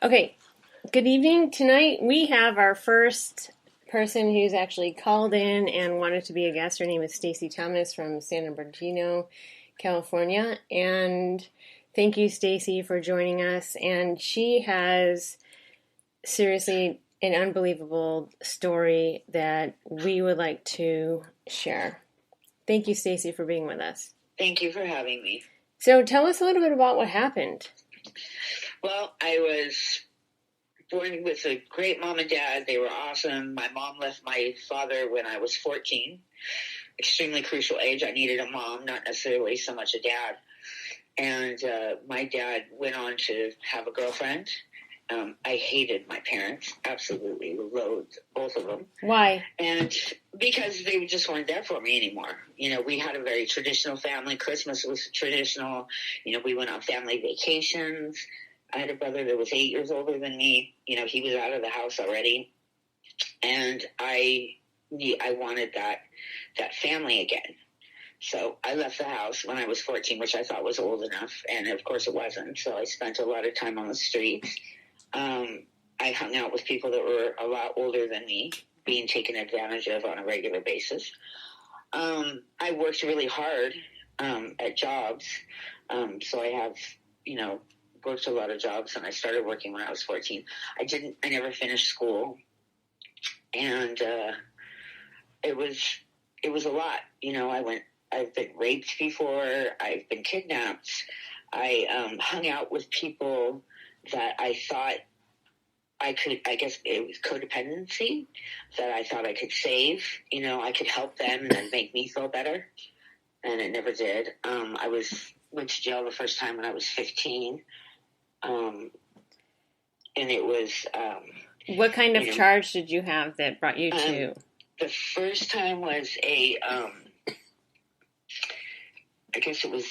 Okay, good evening. Tonight we have our first person who's actually called in and wanted to be a guest. Her name is Stacy Thomas from San Bernardino, California. And thank you, Stacy, for joining us. And she has seriously an unbelievable story that we would like to share. Thank you, Stacy, for being with us. Thank you for having me. So tell us a little bit about what happened. Well, I was born with a great mom and dad. They were awesome. My mom left my father when I was 14. Extremely crucial age. I needed a mom, not necessarily so much a dad. And my dad went on to have a girlfriend. I hated my parents, absolutely loathed both of them. Why? And because they just weren't there for me anymore. You know, we had a very traditional family. Christmas was traditional. You know, we went on family vacations. I had a brother that was 8 years older than me. You know, he was out of the house already. And I wanted that family again. So I left the house when I was 14, which I thought was old enough. And of course it wasn't. So I spent a lot of time on the streets. I hung out with people that were a lot older than me, being taken advantage of on a regular basis. I worked really hard at jobs. So I have, worked a lot of jobs, and I started working when I was 14. I never finished school. And it was a lot. I've been raped before. I've been kidnapped. I hung out with people that I thought I guess it was codependency, that I thought I could save. I could help them and then make me feel better. And it never did. I went to jail the first time when I was 15. And it was... what kind of charge did you have that brought you to... The first time was I guess it was...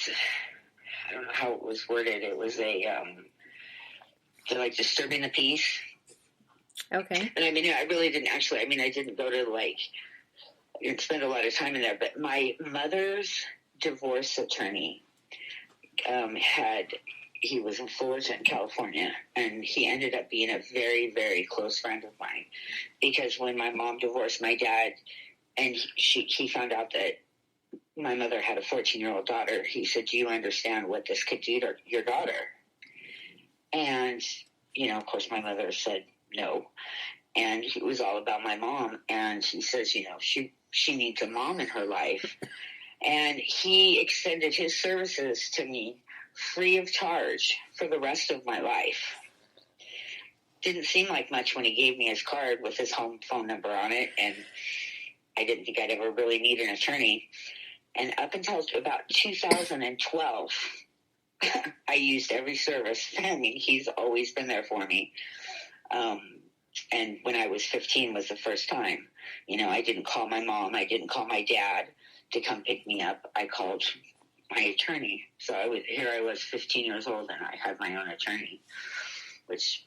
I don't know how it was worded. It was disturbing the peace. Okay. And I really didn't actually, I didn't go to spend a lot of time in there, but my mother's divorce attorney he was in Fullerton, California, and he ended up being a very, very close friend of mine, because when my mom divorced my dad and he found out that my mother had a 14-year-old daughter, he said, "Do you understand what this could do to your daughter?" And, of course, my mother said no. And it was all about my mom. And he says, she needs a mom in her life. And he extended his services to me free of charge for the rest of my life. Didn't seem like much when he gave me his card with his home phone number on it. And I didn't think I'd ever really need an attorney. And up until about 2012, I used every service. He's always been there for me. And when I was 15 was the first time. I didn't call my mom. I didn't call my dad to come pick me up. I called my attorney. So I was 15 years old, and I had my own attorney, which,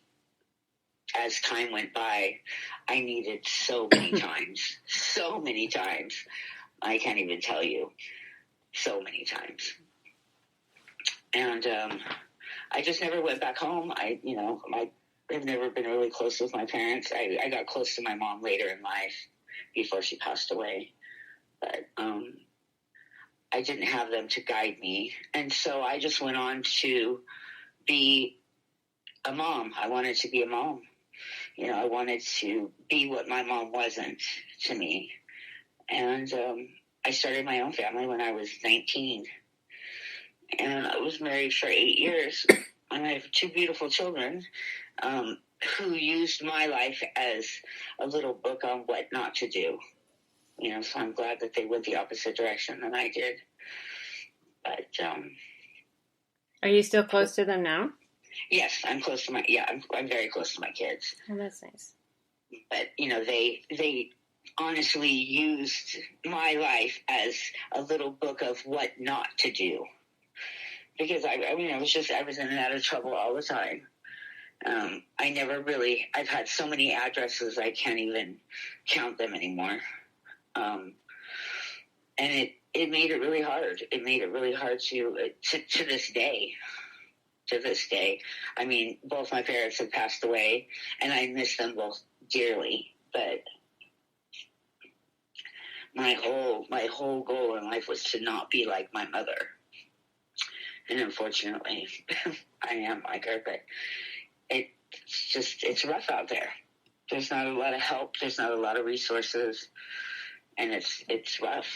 as time went by, I needed so many times. So many times. I can't even tell you. So many times. And I just never went back home. I've never been really close with my parents. I got close to my mom later in life before she passed away. But I didn't have them to guide me. And so I just went on to be a mom. I wanted to be a mom. I wanted to be what my mom wasn't to me. And I started my own family when I was 19. And I was married for 8 years. And I have 2 beautiful children who used my life as a little book on what not to do. So I'm glad that they went the opposite direction than I did. But are you still close to them now? Yes, I'm close to I'm very close to my kids. Oh, that's nice. But they honestly used my life as a little book of what not to do. Because I was in and out of trouble all the time. I've had so many addresses, I can't even count them anymore. And it made it really hard. It made it really hard to this day. to this day. I mean, both my parents have passed away, and I miss them both dearly. But my whole goal in life was to not be like my mother, and unfortunately, I am like her. But it's rough out there. There's not a lot of help. There's not a lot of resources, and it's rough.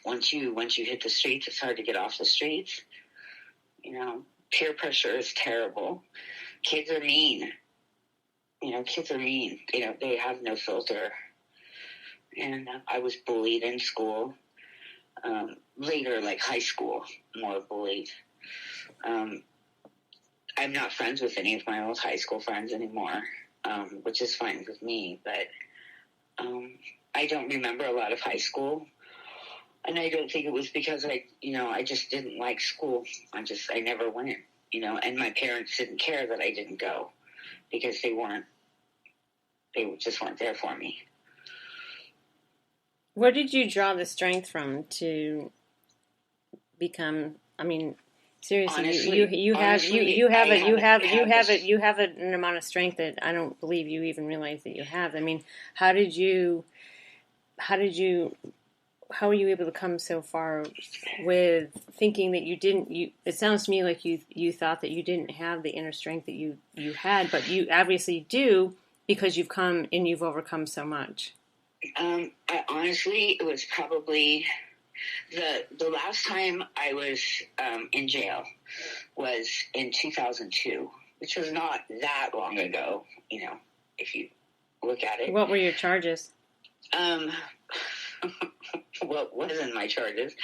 Once you hit the streets, it's hard to get off the streets. You know, peer pressure is terrible. Kids are mean. Kids are mean. They have no filter. And I was bullied in school. Later, like high school, more bullied. I'm not friends with any of my old high school friends anymore, which is fine with me. But I don't remember a lot of high school. And I don't think it was because I just didn't like school. I never went, and my parents didn't care that I didn't go because they just weren't there for me. Where did you draw the strength from to become, I mean, seriously, honestly, you have an amount of strength that I don't believe you even realize that you have. I mean, how were you able to come so far with thinking that it sounds to me like you thought that you didn't have the inner strength that you had, but you obviously do because you've overcome so much. Honestly, it was probably the last time I was in jail was in 2002, which was not that long ago, if you look at it. What were your charges? What wasn't my charges?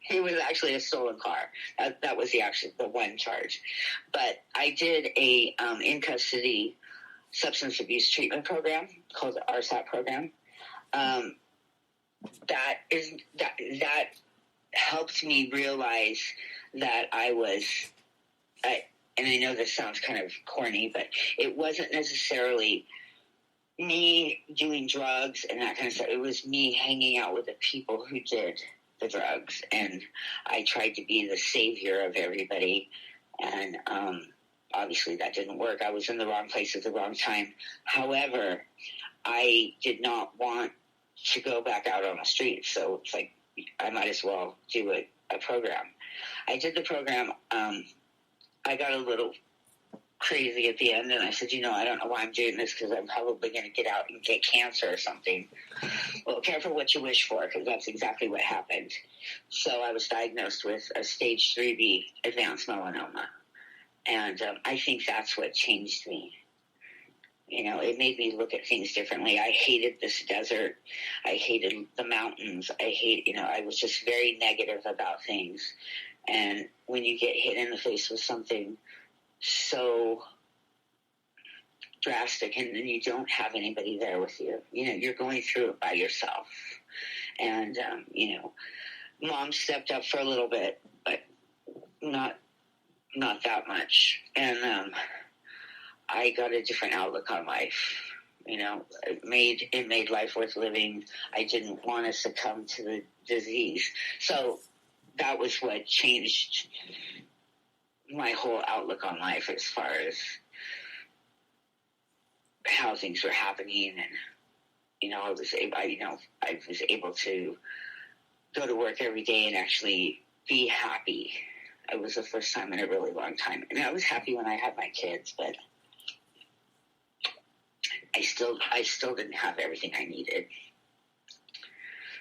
It was actually a stolen car. That was the one charge. But I did a in-custody substance abuse treatment program called the RSAT program. That helped me realize that and I know this sounds kind of corny, but it wasn't necessarily me doing drugs and that kind of stuff. It was me hanging out with the people who did the drugs, and I tried to be the savior of everybody, and obviously that didn't work. I was in the wrong place at the wrong time. However, I did not want to go back out on the street, so it's like I might as well do a program. I did the program. I got a little crazy at the end, and I said, I don't know why I'm doing this, because I'm probably going to get out and get cancer or something. Well, careful what you wish for, because that's exactly what happened. So I was diagnosed with a stage 3B advanced melanoma, and I think that's what changed me. It made me look at things differently. I hated this desert. I hated the mountains. I was just very negative about things. And when you get hit in the face with something so drastic, and then you don't have anybody there with you, you're going through it by yourself. And, Mom stepped up for a little bit, but not that much. And, I got a different outlook on life. It made life worth living. I didn't want to succumb to the disease. So that was what changed my whole outlook on life as far as how things were happening. And, I was able to go to work every day and actually be happy. It was the first time in a really long time. I was happy when I had my kids, but I still didn't have everything I needed.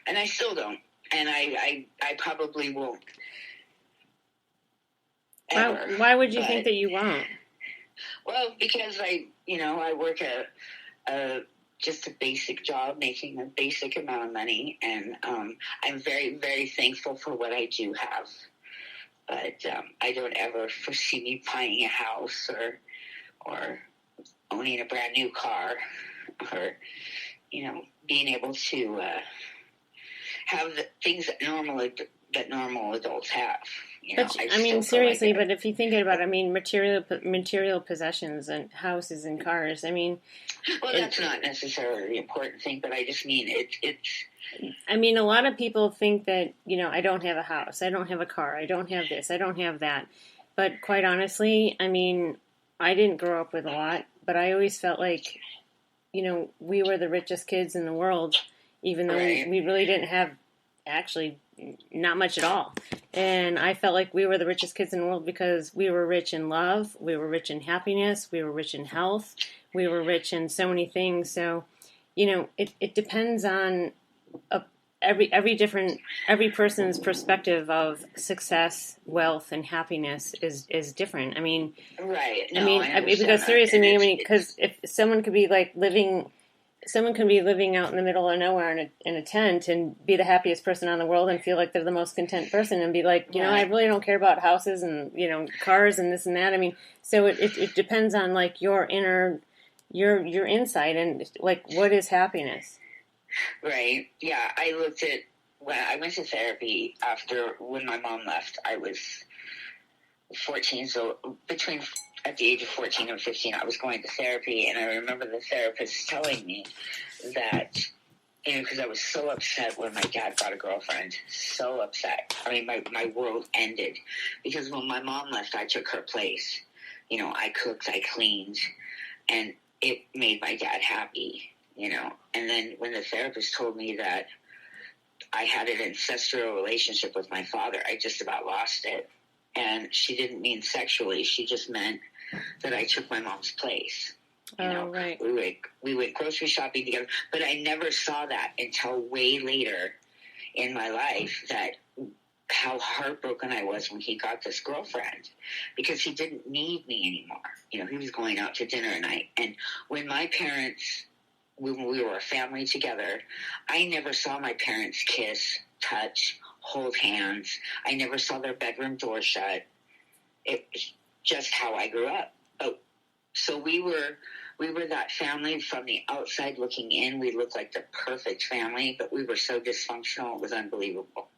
And I still don't. And I probably won't. Ever. Why would you think that you won't? Well, because I work just a basic job, making a basic amount of money, and I'm very, very thankful for what I do have. But I don't ever foresee me buying a house or owning a brand new car, or being able to have the things that that normal adults have. You know, But I mean, seriously. But if you think about it, I mean, material possessions and houses and cars. I mean, well, that's not necessarily the important thing. But I just mean it's. I mean, a lot of people think that, you know, I don't have a house, I don't have a car, I don't have this, I don't have that. But quite honestly, I mean, I didn't grow up with a lot, but I always felt like, you know, we were the richest kids in the world, even though we really didn't have actually not much at all. And I felt like we were the richest kids in the world because we were rich in love, we were rich in happiness, we were rich in health, we were rich in so many things. So, you know, it depends on every person's perspective of success, wealth, and happiness is different. I mean, right? No, because seriously, because if someone could be like someone can be living out in the middle of nowhere in a tent and be the happiest person on the world and feel like they're the most content person and be like, you know, I really don't care about houses and, you know, cars and this and that. I mean, so it depends on like your insight and like what is happiness. Right. Yeah. When I went to therapy when my mom left, I was 14. So at the age of 14 and 15, I was going to therapy. And I remember the therapist telling me that, you know, because I was so upset when my dad got a girlfriend, so upset. I mean, my world ended because when my mom left, I took her place. You know, I cooked, I cleaned, and it made my dad happy. You know, and then when the therapist told me that I had an ancestral relationship with my father, I just about lost it. And she didn't mean sexually; she just meant that I took my mom's place. You know, right. We went grocery shopping together, but I never saw that until way later in my life. That how heartbroken I was when he got this girlfriend because he didn't need me anymore. You know, he was going out to dinner at night, and when we were a family together, I never saw my parents kiss, touch, hold hands. I never saw their bedroom door shut. It was just how I grew up. So we were that family from the outside looking in. We looked like the perfect family, but we were so dysfunctional. It was unbelievable.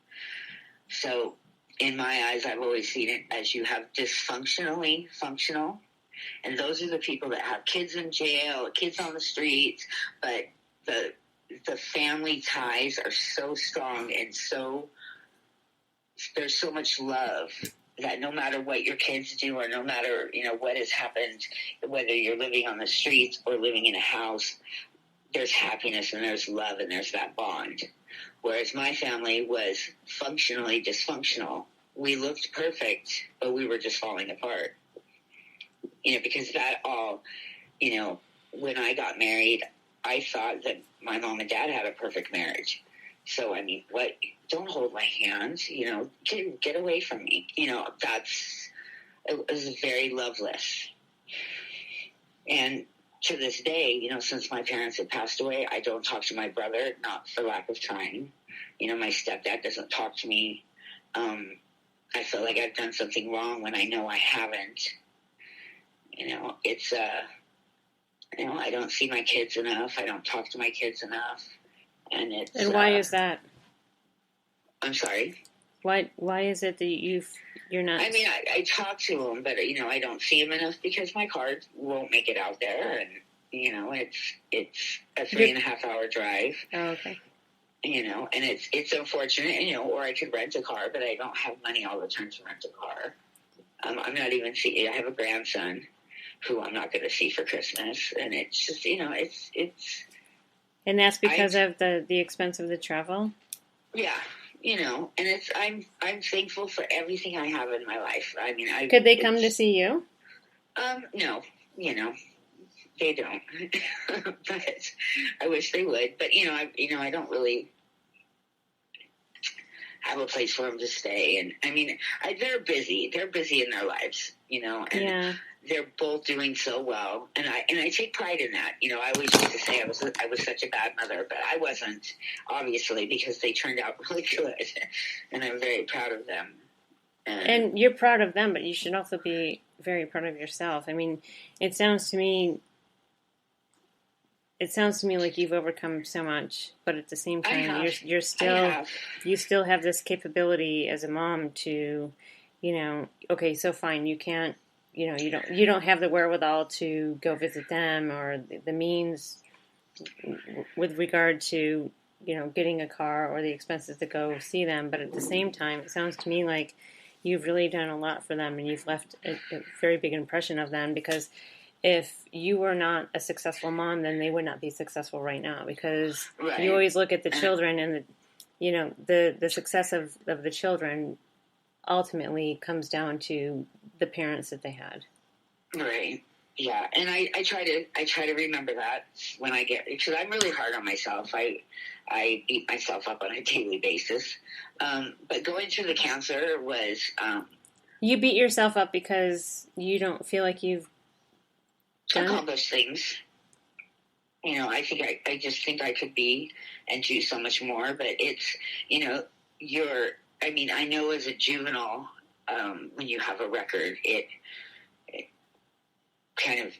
So in my eyes, I've always seen it as you have dysfunctionally functional. And those are the people that have kids in jail, kids on the streets, but the family ties are so strong and there's so much love that no matter what your kids do or no matter, you know, what has happened, whether you're living on the streets or living in a house, there's happiness and there's love and there's that bond. Whereas my family was functionally dysfunctional. We looked perfect, but we were just falling apart. You know, because that all, you know, when I got married, I thought that my mom and dad had a perfect marriage. So, I mean, don't hold my hands, you know, get away from me. You know, it was very loveless. And to this day, you know, since my parents had passed away, I don't talk to my brother, not for lack of trying. You know, my stepdad doesn't talk to me. I feel like I've done something wrong when I know I haven't. You know, it's, you know, I don't see my kids enough. I don't talk to my kids enough. And why is that? I'm sorry? Why is it that you're not? I mean, I talk to them, but, you know, I don't see them enough because my car won't make it out there. And, you know, it's a 3.5 hour drive. Oh, okay. You know, and it's unfortunate, you know, or I could rent a car, but I don't have money all the time to rent a car. I'm not even I have a grandson who I'm not going to see for Christmas. And it's just, you know, it's. And that's because of the expense of the travel? Yeah. You know, and I'm thankful for everything I have in my life. I mean, could they come to see you? No, you know, they don't. But I wish they would. But I don't really have a place for them to stay. And I mean, they're busy. They're busy in their lives, you know, and they're both doing so well. And I take pride in that. You know, I always used to say I was such a bad mother, but I wasn't, obviously, because they turned out really good. And I'm very proud of them. And you're proud of them, but you should also be very proud of yourself. I mean, it sounds to me it sounds to me like you've overcome so much, but at the same time, you still have this capability as a mom to, okay, so fine, you can't, you don't have the wherewithal to go visit them or the means with regard to, getting a car or the expenses to go see them. But at the same time, it sounds to me like you've really done a lot for them and you've left a very big impression of them, because if you were not a successful mom, then they would not be successful right now, because you always look at the children and the success of the children ultimately comes down to the parents that they had. Right. Yeah, and I try to remember that when I get, because I'm really hard on myself. I beat myself up on a daily basis. But going through the cancer was you beat yourself up because you don't feel like you've accomplished things. I just think I could be and do so much more. But it's I know as a juvenile, when you have a record, it kind of,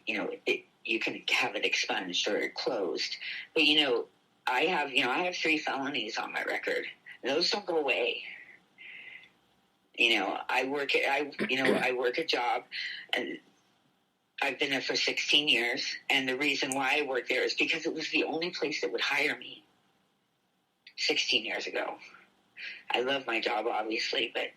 you can have it expunged or closed. But, I have 3 felonies on my record. Those don't go away. I work a job, and I've been there for 16 years. And the reason why I work there is because it was the only place that would hire me 16 years ago. I love my job, obviously, but,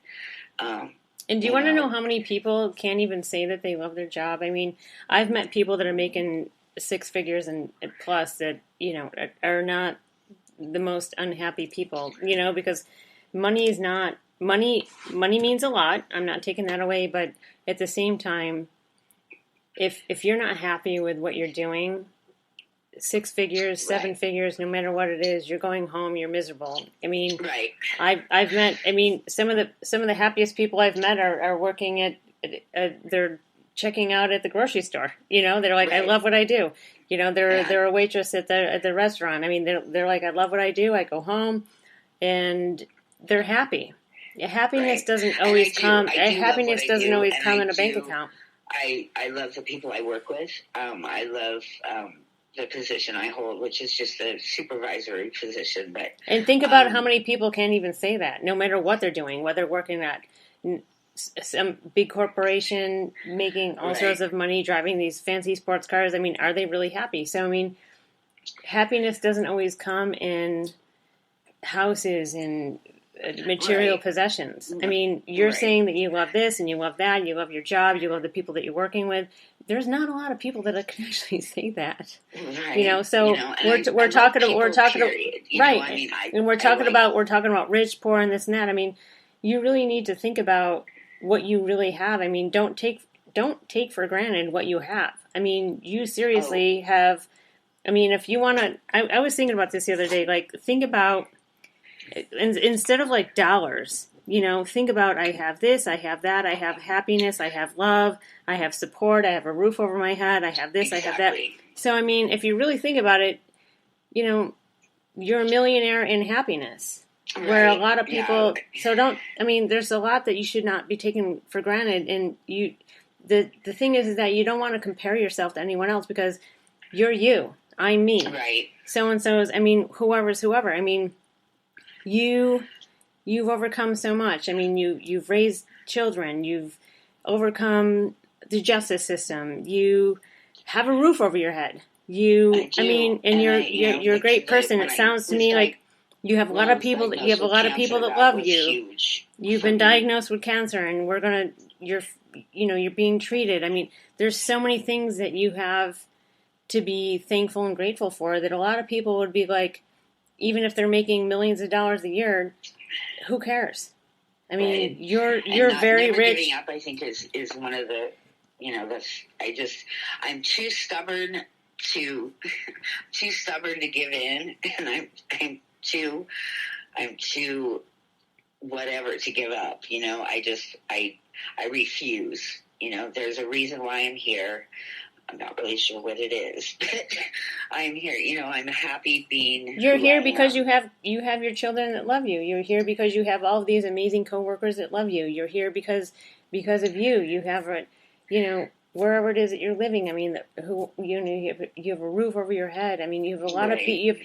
and do you want to know how many people can't even say that they love their job? I mean, I've met people that are making 6 figures and plus that, are not the most unhappy people, because money means a lot. I'm not taking that away, but at the same time, if you're not happy with what you're doing, 6 figures, 7 figures, no matter what it is, you're going home, you're miserable. I mean, I've met, some of the happiest people I've met are working at they're checking out at the grocery store. They're like, I love what I do. They're a waitress at the restaurant. They're like, I love what I do. I go home and they're happy. Happiness doesn't always come. Happiness doesn't always come in a bank account. I love the people I work with. I love, the position I hold, which is just a supervisory position. And think about how many people can't even say that, no matter what they're doing, whether working at some big corporation, making all sorts of money, driving these fancy sports cars. Are they really happy? So, happiness doesn't always come in houses and material possessions. You're saying that you love this and you love that, you love your job, you love the people that you're working with. There's not a lot of people that can actually say that. So we're talking about rich, poor, and this and that. You really need to think about what you really have. Don't take for granted what you have. You seriously have. If you want to, I was thinking about this the other day. Like, think about. Instead of like dollars, think about, I have this, I have that, I have happiness, I have love, I have support, I have a roof over my head, I have this, I have that. So, if you really think about it, you're a millionaire in happiness. Where a lot of people, there's a lot that you should not be taking for granted. And the thing is that you don't want to compare yourself to anyone else, because you're you, I'm me. Right. So-and-so's, whoever's whoever. You've overcome so much. You've raised children. You've overcome the justice system. You have a roof over your head. You're a great person. It sounds to me like you have a lot of people that love you. You've been diagnosed with cancer, and you're being treated. There's so many things that you have to be thankful and grateful for that a lot of people would be like, even if they're making millions of dollars a year, who cares? You're very rich. Giving up, I think, is one of the, I'm too stubborn to give in, and I'm too whatever to give up. I refuse. There's a reason why I'm here. I'm not really sure what it is, but I'm here. I'm happy being. You're here because you have your children that love you. You're here because you have all of these amazing coworkers that love you. You're here because of you. You have wherever it is that you're living. I mean, you have a roof over your head. I mean, you have a lot of people.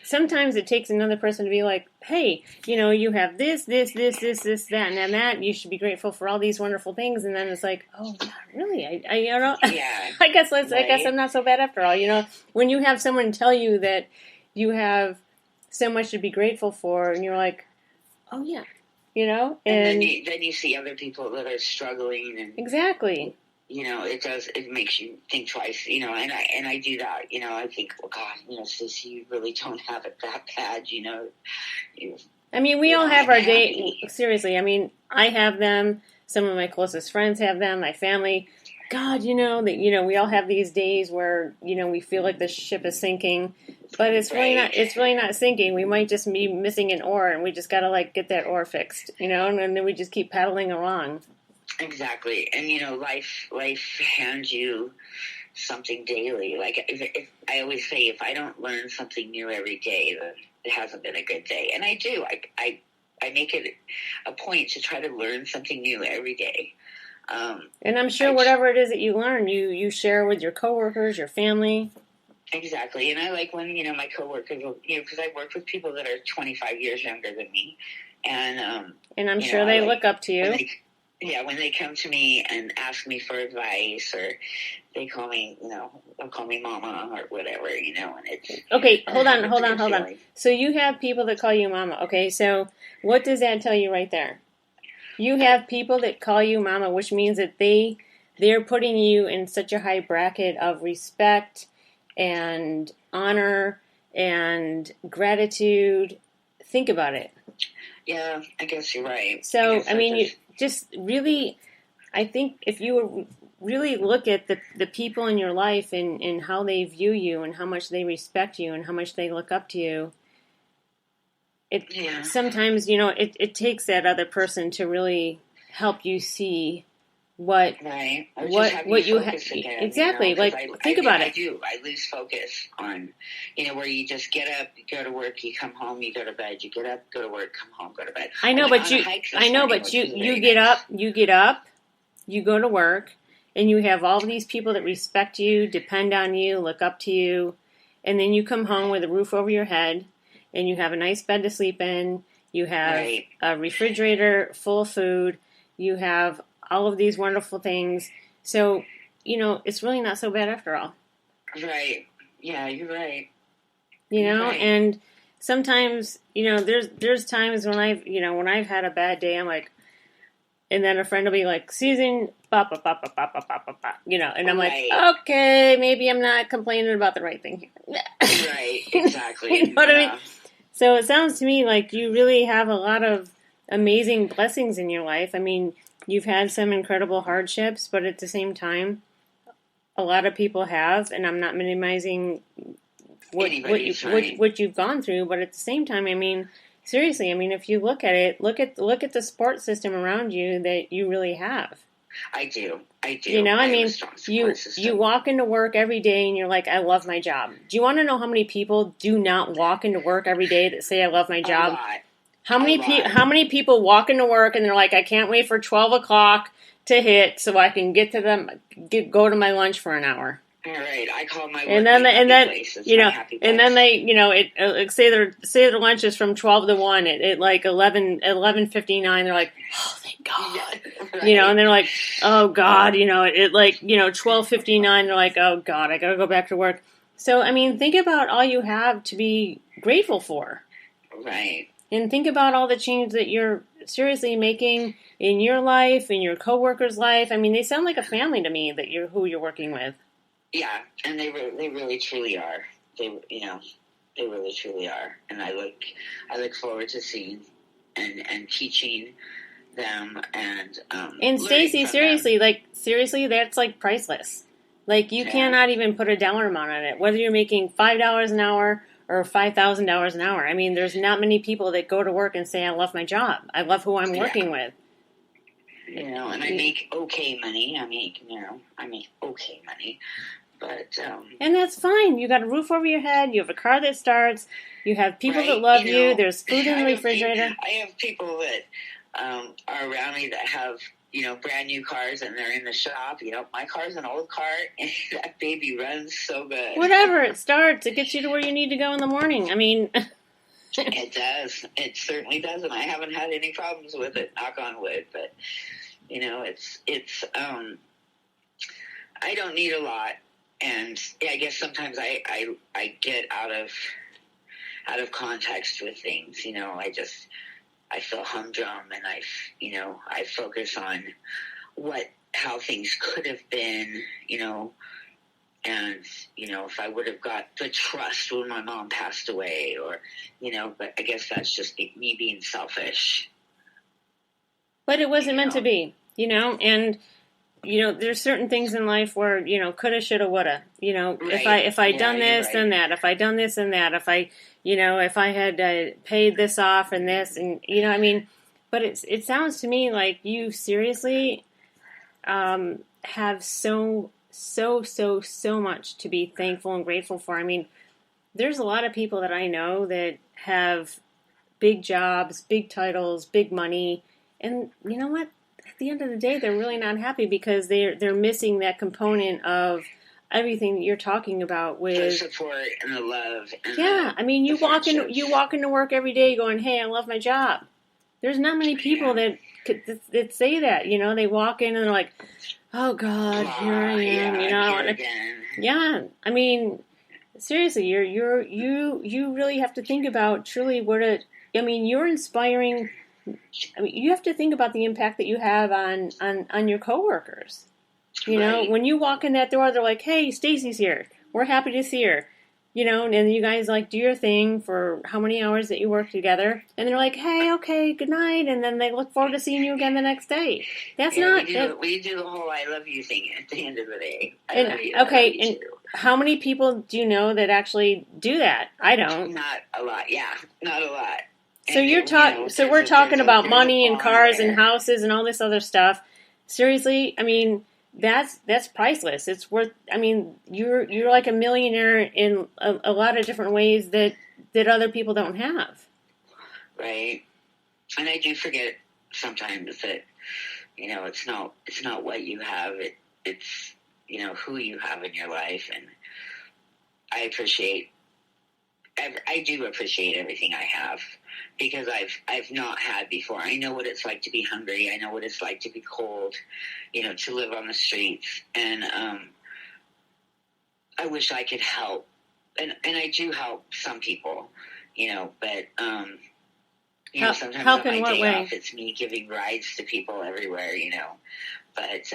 Sometimes it takes another person to be like, hey, you have this, that, and that. You should be grateful for all these wonderful things. And then it's like, oh, yeah, really? Yeah. I guess I'm not so bad after all. When you have someone tell you that you have so much to be grateful for, and you're like, oh, yeah, and then you see other people that are struggling. And exactly. It makes you think twice, and I do that, I think, well, God, Stacey, you really don't have it that bad, I mean, we all have our day. Seriously, I mean, I have them. Some of my closest friends have them. My family. God, we all have these days where we feel like the ship is sinking, but it's really not. It's really not sinking. We might just be missing an oar, and we just gotta get that oar fixed, and then we just keep paddling along. Exactly, and life hands you something daily. Like if I always say, if I don't learn something new every day, then it hasn't been a good day. And I do. I make it a point to try to learn something new every day. And I'm sure whatever it is that you learn, you share with your coworkers, your family. Exactly, and I like when my coworkers, because I work with people that are 25 years younger than me, and I'm sure they look up to you. When they come to me and ask me for advice, or they call me, they'll call me mama or whatever, and it's... Okay, hold on. So you have people that call you mama. Okay, so what does that tell you right there? You have people that call you mama, which means that they're putting you in such a high bracket of respect and honor and gratitude. Think about it. Yeah, I guess you're right. So, I mean, you just really, I think if you really look at the people in your life and how they view you and how much they respect you and how much they look up to you, sometimes, it takes that other person to really help you see what you have. Exactly. Think about it. I lose focus on, where you just get up, you go to work, you come home, you go to bed, you get up, go to work, come home, go to bed. I know, but you get up, you go to work, and you have all these people that respect you, depend on you, look up to you, and then you come home with a roof over your head, and you have a nice bed to sleep in, you have a refrigerator full of food, you have all of these wonderful things. So, it's really not so bad after all. Right. Yeah, you're right. And sometimes, there's times when when I've had a bad day, I'm like, and then a friend will be like, Susan, and I'm like, okay, maybe I'm not complaining about the right thing here. Right, exactly. You know what I mean? So it sounds to me like you really have a lot of amazing blessings in your life. I mean, you've had some incredible hardships, but at the same time, a lot of people have, and I'm not minimizing what you've gone through, but at the same time, I mean, seriously, if you look at it, look at the support system around you that you really have. I do. You walk into work every day and you're like, I love my job. Do you want to know how many people do not walk into work every day that say, I love my job? A lot. How many people walk into work and they're like, I can't wait for 12 o'clock to hit so I can go to my lunch for an hour. All right, I call my work and then they say their lunch is from 12 to 1 at like 11:59 they're like, oh thank God. Yeah, right. And they're like, oh God, 12:59 they're like, oh God, I gotta go back to work. So think about all you have to be grateful for. Right. And think about all the change that you're seriously making in your life, in your coworkers' life. They sound like a family to me who you're working with. Yeah, and they really truly are. They really truly are. And I look forward to seeing and teaching them and Stacey, seriously, that's like priceless. Like you cannot even put a dollar amount on it. Whether you're making $5 an hour or $5,000 an hour. There's not many people that go to work and say, I love my job. I love who I'm working with. And I make okay money. I make okay money. But and that's fine. You got a roof over your head. You have a car that starts. You have people that love you. There's food in the refrigerator. I have people that are around me that have, brand new cars and they're in the shop. My car's an old car and that baby runs so good. Whatever, it starts. It gets you to where you need to go in the morning. I mean... It does. It certainly does, and I haven't had any problems with it, knock on wood, but, it's I don't need a lot, and I guess sometimes I get out of context with things, I feel humdrum, and I focus on how things could have been, and, if I would have got the trust when my mom passed away, or, but I guess that's just me being selfish. But it wasn't meant to be, and, there's certain things in life where, coulda, shoulda, woulda, Right. if I done this, then that, if I done this and that, if I, if I had paid this off and this, and, but it sounds to me like you seriously have so much to be thankful and grateful for. I mean, there's a lot of people that I know that have big jobs, big titles, big money, and you know what? At the end of the day, they're really not happy because they're missing that component of everything that you're talking about with the support and the love. And I mean, you walk into work every day going, "Hey, I love my job." There's not many people that say that. They walk in and they're like, "Oh God, here I am." Here again. Yeah. I mean, seriously, you really have to think about truly you're inspiring. I mean, you have to think about the impact that you have on your coworkers. Right. When you walk in that door, they're like, "Hey, Stacy's here. We're happy to see her." And you guys do your thing for how many hours that you work together, and they're like, "Hey, okay, good night," and then they look forward to seeing you again the next day. That's we do the whole "I love you" thing at the end of the day. And how many people do you know that actually do that? I don't. Not a lot. Yeah, not a lot. So we're talking about money and cars and houses and all this other stuff. Seriously, I mean, that's priceless. It's worth. I mean, you're like a millionaire in a lot of different ways that other people don't have. Right, and I do forget sometimes that it's not what you have. It's who you have in your life, and I do appreciate everything I have because I've not had before. I know what it's like to be hungry. I know what it's like to be cold, to live on the streets. And I wish I could help. And I do help some people, but sometimes help on in my what day way? off, it's me giving rides to people everywhere, But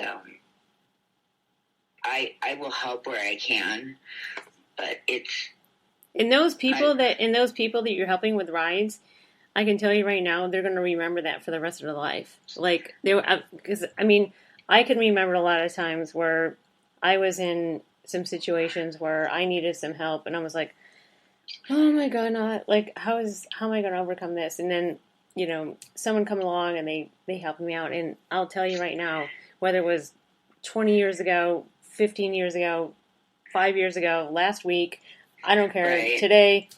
I will help where I can, but it's And those people that you're helping with rides, I can tell you right now, they're going to remember that for the rest of their life. Like because I can remember a lot of times where I was in some situations where I needed some help, and I was like, "Oh my God, how am I going to overcome this?" And then someone come along and they help me out, and I'll tell you right now, whether it was 20 years ago, 15 years ago, 5 years ago, last week. I don't care. Right. Today,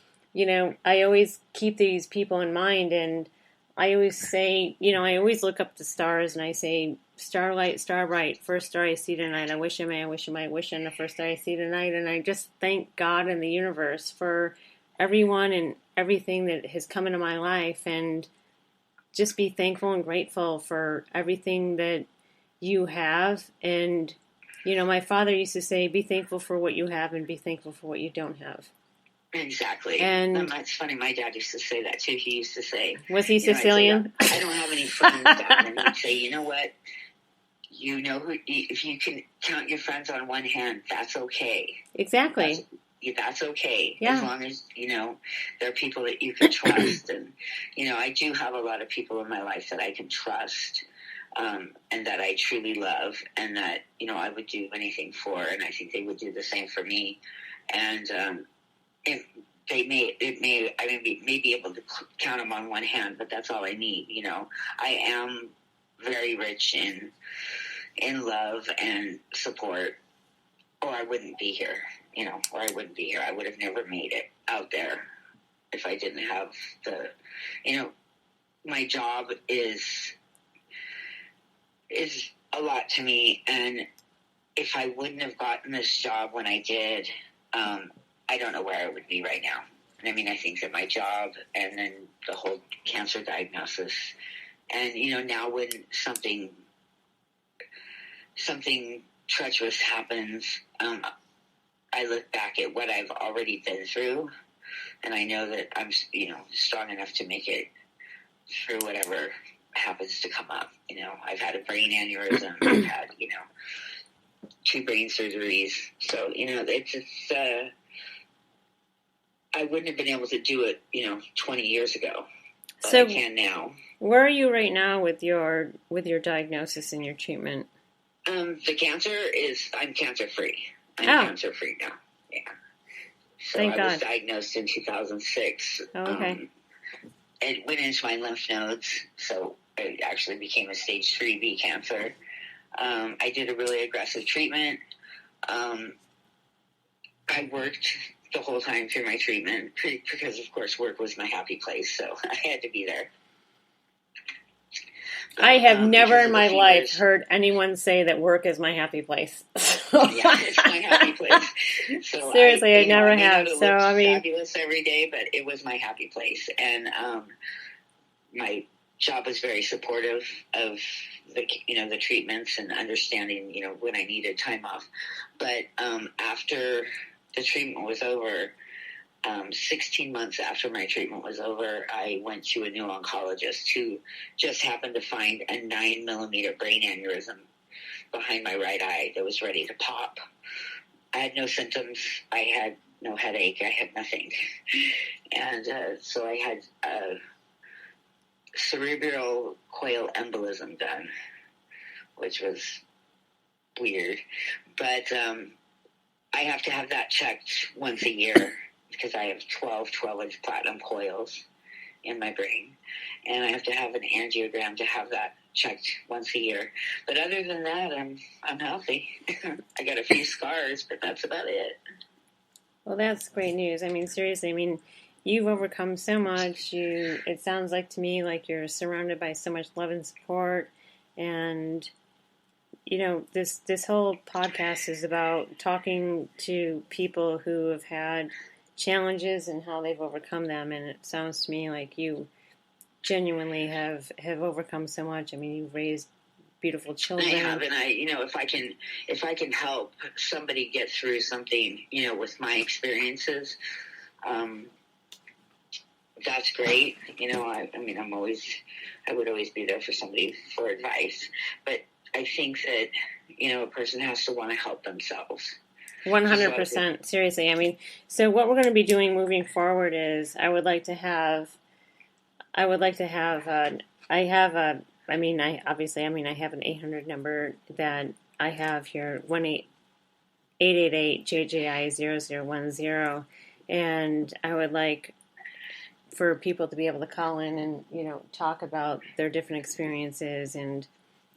I always keep these people in mind, and I always say, I always look up the stars, and I say, "Starlight, star bright, first star I see tonight. I wish I may, wish on the first star I see tonight." And I just thank God and the universe for everyone and everything that has come into my life, and just be thankful and grateful for everything that you have. And my father used to say, "Be thankful for what you have and be thankful for what you don't have." Exactly. And that's funny. My dad used to say that too. He used to say, was he Sicilian? I don't have any friends, Dad. And he'd say, "You know what? If you can count your friends on one hand, that's okay." Exactly. That's okay. Yeah. As long as, they're people that you can trust. And, I do have a lot of people in my life that I can trust. And that I truly love, and that I would do anything for, and I think they would do the same for me. And I may be able to count them on one hand, but that's all I need. I am very rich in love and support, or I wouldn't be here. I would have never made it out there if I didn't have the. my job is a lot to me, and if I wouldn't have gotten this job when I did, I don't know where I would be right now. And I mean, I think that my job and then the whole cancer diagnosis, and now when something treacherous happens, I look back at what I've already been through, and I know that I'm strong enough to make it through whatever happens to come up. I've had a brain aneurysm. I've had 2 brain surgeries. So it's I wouldn't have been able to do it 20 years ago, but so I can now. Where are you right now with your diagnosis and your treatment? The cancer I'm cancer free. I'm cancer free now. Yeah. So Thank God. Was diagnosed in 2006. Oh, okay. It went into my lymph nodes, so it actually became a stage 3B cancer. I did a really aggressive treatment. I worked the whole time through my treatment because, of course, work was my happy place, so I had to be there. But, I have never in my life heard anyone say that work is my happy place. Yeah, it's my happy place. So seriously, I never have. So I mean, fabulous every day, but it was my happy place, and my job was very supportive of the treatments and understanding when I needed time off. But after the treatment was over, 16 months after my treatment was over, I went to a new oncologist who just happened to find a 9-millimeter brain aneurysm behind my right eye that was ready to pop. I had no symptoms. I had no headache. I had nothing. And so I had a cerebral coil embolism done, which was weird. But I have to have that checked once a year because I have 12-inch platinum coils in my brain. And I have to have an angiogram to have that checked once a year. But other than that, I'm healthy. I got a few scars, but that's about it. Well, that's great news. I mean, seriously, I mean, you've overcome so much. It sounds like to me like you're surrounded by so much love and support. And, this whole podcast is about talking to people who have had challenges and how they've overcome them. And it sounds to me like you genuinely have overcome so much. I mean, you've raised beautiful children. I have, and if I can help somebody get through something, with my experiences, that's great. I would always be there for somebody for advice, but I think that a person has to want to help themselves. 100%. Seriously, I mean, so what we're going to be doing moving forward is I have an 800 number that I have here, 1-888-JJI-0010, and I would like for people to be able to call in and, talk about their different experiences and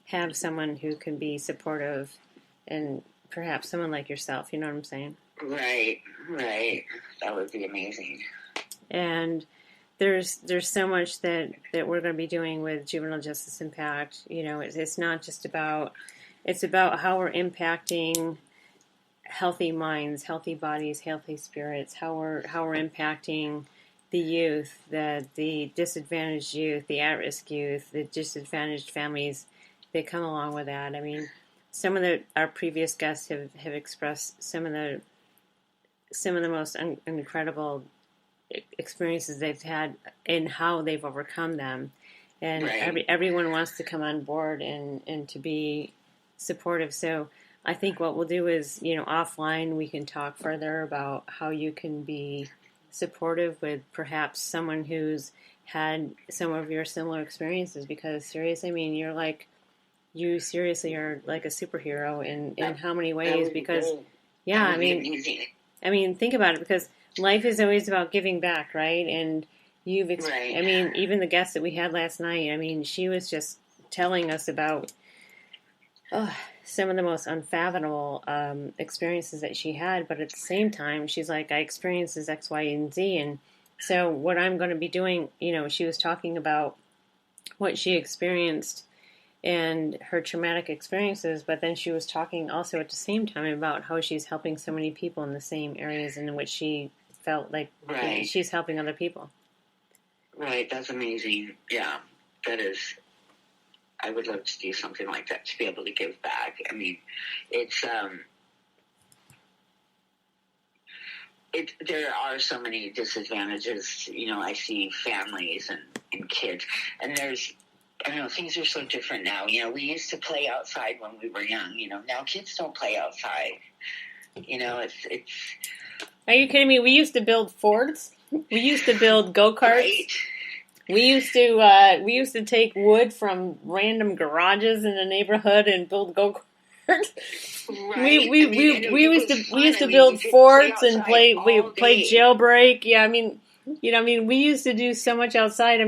have someone who can be supportive and perhaps someone like yourself, you know what I'm saying? Right. That would be amazing. And there's so much that we're going to be doing with Juvenile Justice Impact. It's not just about, it's about how we're impacting healthy minds, healthy bodies, healthy spirits, how we're impacting the youth, the disadvantaged youth, the at-risk youth, the disadvantaged families that come along with that. I mean, some of our previous guests have expressed some of the most incredible experiences they've had and how they've overcome them, and right. Everyone wants to come on board and to be supportive. So I think what we'll do is, offline we can talk further about how you can be supportive with perhaps someone who's had some of your similar experiences, because seriously, I mean, you seriously are like a superhero in how many ways, because I mean, think about it, because life is always about giving back, right? And I mean, even the guest that we had last night, I mean, she was just telling us about some of the most unfathomable experiences that she had, but at the same time, she's like, I experienced this X, Y, and Z, and so what I'm going to be doing, she was talking about what she experienced and her traumatic experiences, but then she was talking also at the same time about how she's helping so many people in the same areas in which she felt like she's helping other people. Right, that's amazing. Yeah, that is. I would love to do something like that, to be able to give back. I mean, there are so many disadvantages. I see families and kids, and I don't know, things are so different now. We used to play outside when we were young. Now kids don't play outside. It's. Are you kidding me? We used to build forts. We used to build go-karts. Right. We used to take wood from random garages in the neighborhood and build go-karts. Right. We used to build forts and play jailbreak. Yeah, we used to do so much outside.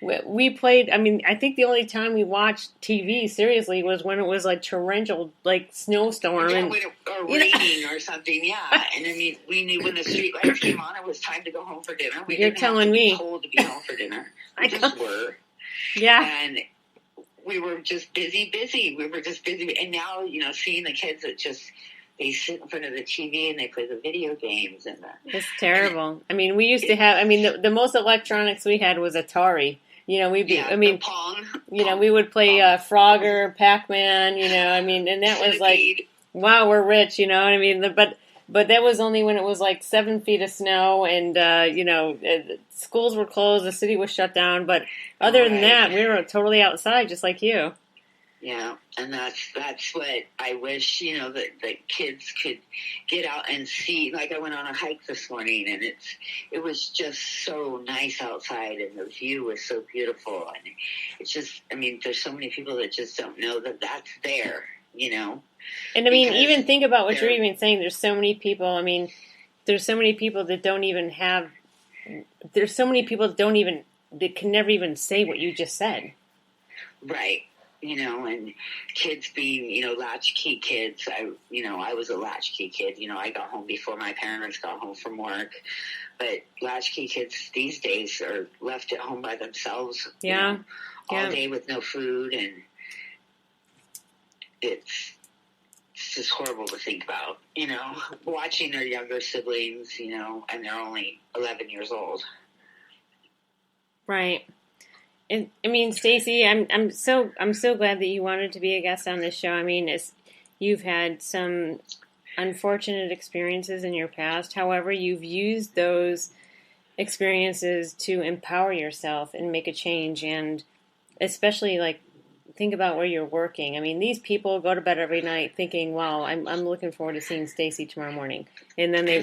We played. I think the only time we watched TV seriously was when it was like torrential, like snowstorm, or raining or something. Yeah, and we knew when the street lights came on, it was time to go home for dinner. We didn't have to be told to be home for dinner. We just were. Yeah, and we were just busy. We were just busy, and now seeing the kids that they sit in front of the TV and they play the video games it's terrible. We used to have. The most electronics we had was Atari. The Pong. We would play Frogger, Pac-Man, and that was like, wow, we're rich, But that was only when it was like 7 feet of snow and, schools were closed, the city was shut down. But other than that, we were totally outside, just like you. Yeah, and that's what I wish, that kids could get out and see. Like I went on a hike this morning, and it was just so nice outside, and the view was so beautiful. And it's just, there's so many people that just don't know that that's there, And even think about what you're even saying. There's so many people. There's so many people that don't even have. There's so many people that can never even say what you just said. Right. And kids being, latchkey kids. I was a latchkey kid. I got home before my parents got home from work. But latchkey kids these days are left at home by themselves. Yeah. All day with no food, and it's just horrible to think about. Watching their younger siblings, and they're only 11 years old. Right. Stacey, I'm so glad that you wanted to be a guest on this show. You've had some unfortunate experiences in your past. However, you've used those experiences to empower yourself and make a change. And especially, think about where you're working. These people go to bed every night thinking, "Wow, I'm looking forward to seeing Stacey tomorrow morning." And then they,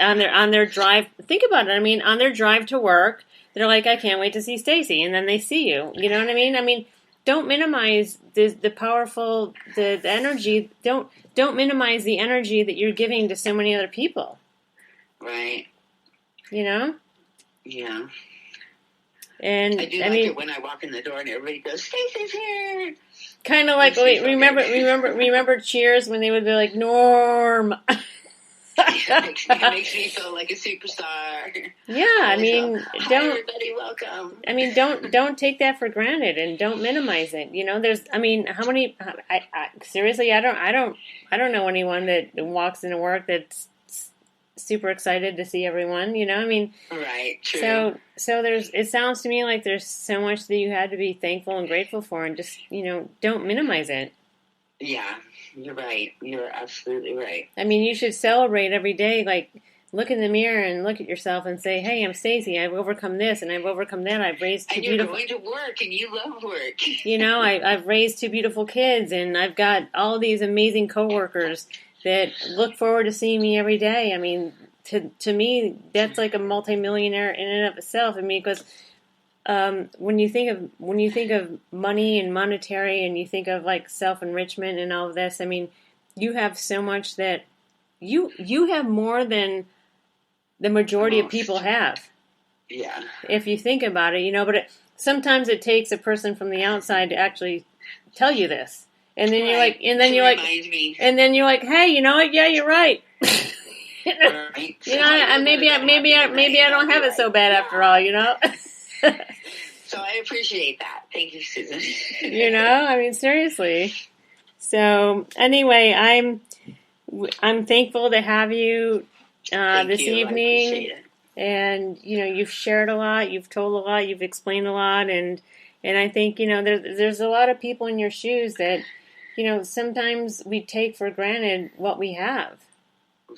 on their drive, think about it. On their drive to work, they're like, "I can't wait to see Stacey," and then they see you. You know what I mean? Don't minimize the powerful the energy. Don't minimize the energy that you're giving to so many other people. Right. Yeah. And I do it when I walk in the door and everybody goes, "Stacey's here." Kind of like, remember Cheers when they would be like, "Norm." It makes me feel like a superstar. Yeah, Hi, everybody, welcome. Don't take that for granted, and don't minimize it. There's, how many? Seriously, I don't know anyone that walks into work that's super excited to see everyone. Right. True. So there's. It sounds to me like there's so much that you had to be thankful and grateful for, and just don't minimize it. Yeah. You're right. You're absolutely right. You should celebrate every day. Like, look in the mirror and look at yourself and say, "Hey, I'm Stacey. I've overcome this and I've overcome that. I've raised two beautiful." And you're going to work and you love work. I've raised 2 beautiful kids, and I've got all these amazing coworkers that look forward to seeing me every day. To me, that's like a multimillionaire in and of itself. Because when you think of money and monetary, and you think of like self-enrichment and all of this, you have so much that you have more than the majority of people have. Yeah. If you think about it, but sometimes it takes a person from the outside to actually tell you this, and then you're like, you're like, "Hey, you know what? Yeah, you're right." Right. Maybe I don't have it so bad after all. So I appreciate that. Thank you, Susan. I mean, seriously. So anyway, I'm thankful to have you this evening. I appreciate it. And you've shared a lot, you've told a lot, you've explained a lot, and I think there's a lot of people in your shoes that sometimes we take for granted what we have.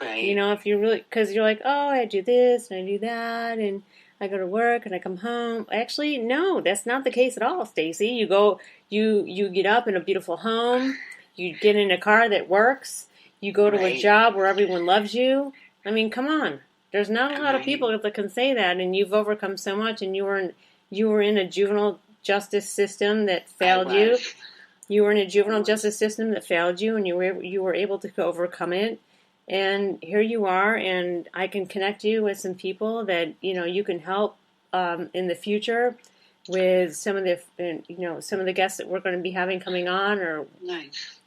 Right. If you really, because you're like, oh, I do this and I do that, and I go to work and I come home. Actually, no, that's not the case at all, Stacy. You go, you get up in a beautiful home. You get in a car that works. You go to a job where everyone loves you. I mean, come on. There's not a lot of people that can say that, and you've overcome so much. And you were in a juvenile justice system that failed you. You were in a juvenile justice system that failed you, and you were able to overcome it. And here you are, and I can connect you with some people that you can help in the future with some of the guests that we're going to be having coming on, or nice.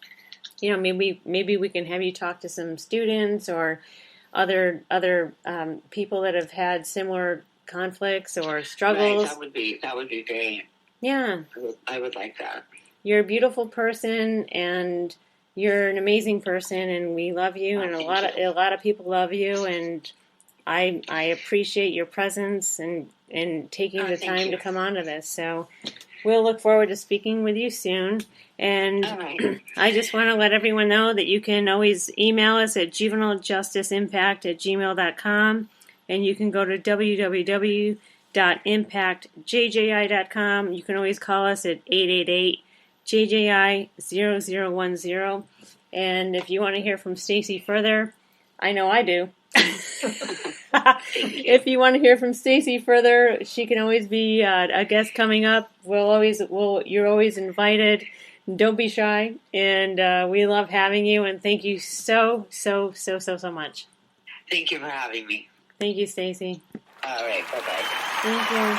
Maybe we can have you talk to some students or other people that have had similar conflicts or struggles. Right, that would be great. Yeah, I would like that. You're a beautiful person, and you're an amazing person, and we love you, and a lot of people love you, and I appreciate your presence and taking the time to come onto this. So we'll look forward to speaking with you soon. And I just want to let everyone know that you can always email us at juvenilejusticeimpact@gmail.com, and you can go to www.impactjji.com. You can always call us at 888-JJI-0010. And if you want to hear from Stacy further, I know I do. If you want to hear from Stacy further, she can always be a guest coming up. You're always invited. Don't be shy, and we love having you. And thank you so much. Thank you for having me. Thank you, Stacy. All right, bye-bye. Thank you.